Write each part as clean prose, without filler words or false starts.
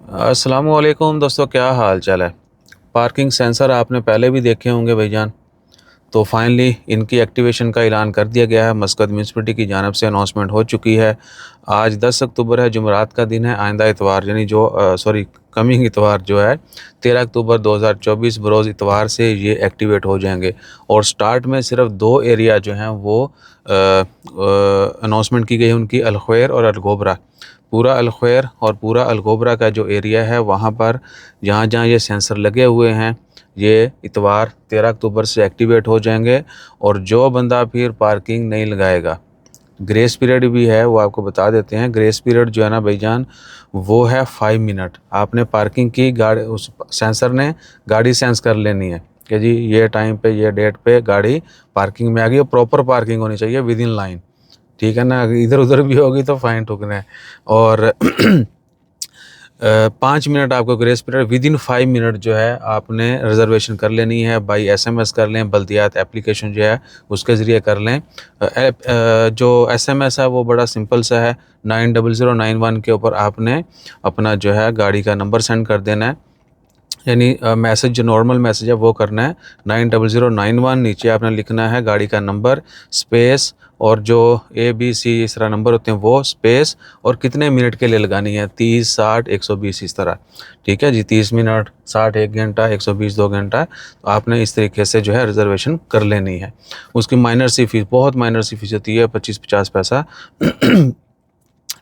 अस्सलामुअलैकुम दोस्तों, क्या हाल चाल है। पार्किंग सेंसर आपने पहले भी देखे होंगे भाईजान। तो फाइनली इनकी एक्टिवेशन का ऐलान कर दिया गया है। मस्कत म्यूनसिपलिटी की जानिब से अनाउंसमेंट हो चुकी है। आज 10 अक्टूबर है, जुमेरात का दिन है। आइंदा इतवार यानी कमिंग इतवार जो है 13 अक्टूबर 2024 बरोज़ इतवार से ये एक्टिवेट हो जाएंगे। और स्टार्ट में सिर्फ दो एरिया जो हैं वो अनाउंसमेंट की गई है उनकी, अलखैर और अलगोबरा। पूरा अलखैर और पूरा अलगोबरा का जो एरिया है वहाँ पर जहाँ जहाँ ये सेंसर लगे हुए हैं ये इतवार 13 अक्टूबर से एक्टिवेट हो जाएंगे। और जो बंदा फिर पार्किंग नहीं लगाएगा, ग्रेस पीरियड भी है, वो आपको बता देते हैं। ग्रेस पीरियड जो है ना भाईजान, वो है 5 मिनट। आपने पार्किंग की, गाड़ी उस सेंसर ने गाड़ी सेंस कर लेनी है कि जी ये टाइम पे ये डेट पे गाड़ी पार्किंग में आ गई। प्रॉपर पार्किंग होनी चाहिए विद इन लाइन, ठीक है ना। इधर उधर भी होगी तो फाइन ठोकना है। और 5 मिनट आपको grace period, with in 5 minute जो है आपने रिजर्वेशन कर लेनी है। बाई एसएमएस कर लें, बल्दियात एप्लीकेशन जो है उसके ज़रिए कर लें। जो एसएमएस है वो बड़ा सिंपल सा है। 90091 के ऊपर आपने अपना जो है गाड़ी का नंबर सेंड कर देना है। यानी मैसेज जो नॉर्मल मैसेज है वो करना है 90091। नीचे आपने लिखना है गाड़ी का नंबर, स्पेस, और जो ABC इस तरह नंबर होते हैं वो, स्पेस, और कितने मिनट के लिए लगानी है, 30, 60, 120 इस तरह। ठीक है जी, 30 मिनट, 60 1 घंटा, 120 2 घंटा। तो आपने इस तरीके से जो है रिजर्वेशन कर लेनी है। उसकी माइनर सी फीस, बहुत माइनर सी फीस होती है, 25-50 पैसा।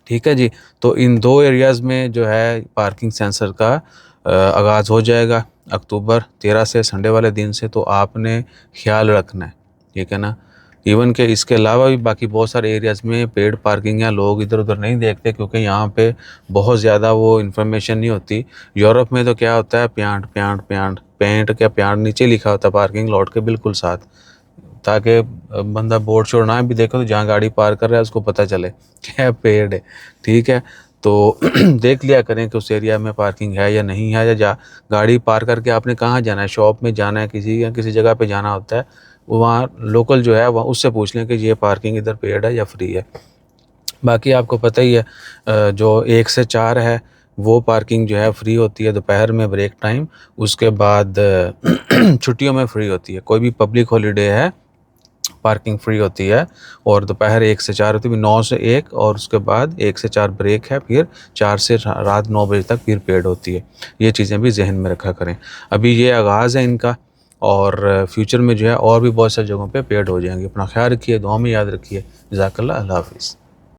ठीक है जी। तो इन दो एरियाज़ में जो है पार्किंग सेंसर का आगाज़ हो जाएगा अक्टूबर 13 से, संडे वाले दिन से। तो आपने ख्याल रखना है, ठीक है ना। इवन के इसके अलावा भी बाकी बहुत सारे एरियाज़ में पेड पार्किंग है, लोग इधर उधर नहीं देखते क्योंकि यहाँ पे बहुत ज़्यादा वो इन्फॉर्मेशन नहीं होती। यूरोप में तो क्या होता है, प्यांट प्यांट प्यांट पेंट क्या प्यांट नीचे लिखा होता है पार्किंग लॉट के बिल्कुल साथ, ताकि बंदा बोर्ड शोर्ड ना भी देखो तो जहाँ गाड़ी पार्क कर रहा है उसको पता चले क्या पेड़ है। ठीक है, तो देख लिया करें कि उस एरिया में पार्किंग है या नहीं है, या गाड़ी पार्क करके आपने कहाँ जाना है, शॉप में जाना है किसी, या किसी जगह पे जाना होता है, वहाँ लोकल जो है वहाँ उससे पूछ लें कि ये पार्किंग इधर पेड है या फ्री है। बाकी आपको पता ही है जो 1 से 4 है वो पार्किंग जो है फ्री होती है दोपहर में ब्रेक टाइम। उसके बाद छुट्टियों में फ्री होती है। कोई भी पब्लिक हॉलीडे है पार्किंग फ्री होती है। और दोपहर 1 से 4 होती है, 9 से 1, और उसके बाद 1 से 4 ब्रेक है, फिर 4 से रात 9 बजे तक फिर पेड होती है। ये चीज़ें भी जहन में रखा करें। अभी ये आगाज़ है इनका, और फ्यूचर में जो है और भी बहुत सारी जगहों पे पेड हो जाएंगे। अपना ख्याल रखिए, दुआ में याद रखिए। जज़ाकल्लाह, अल्लाह हाफ़िज़।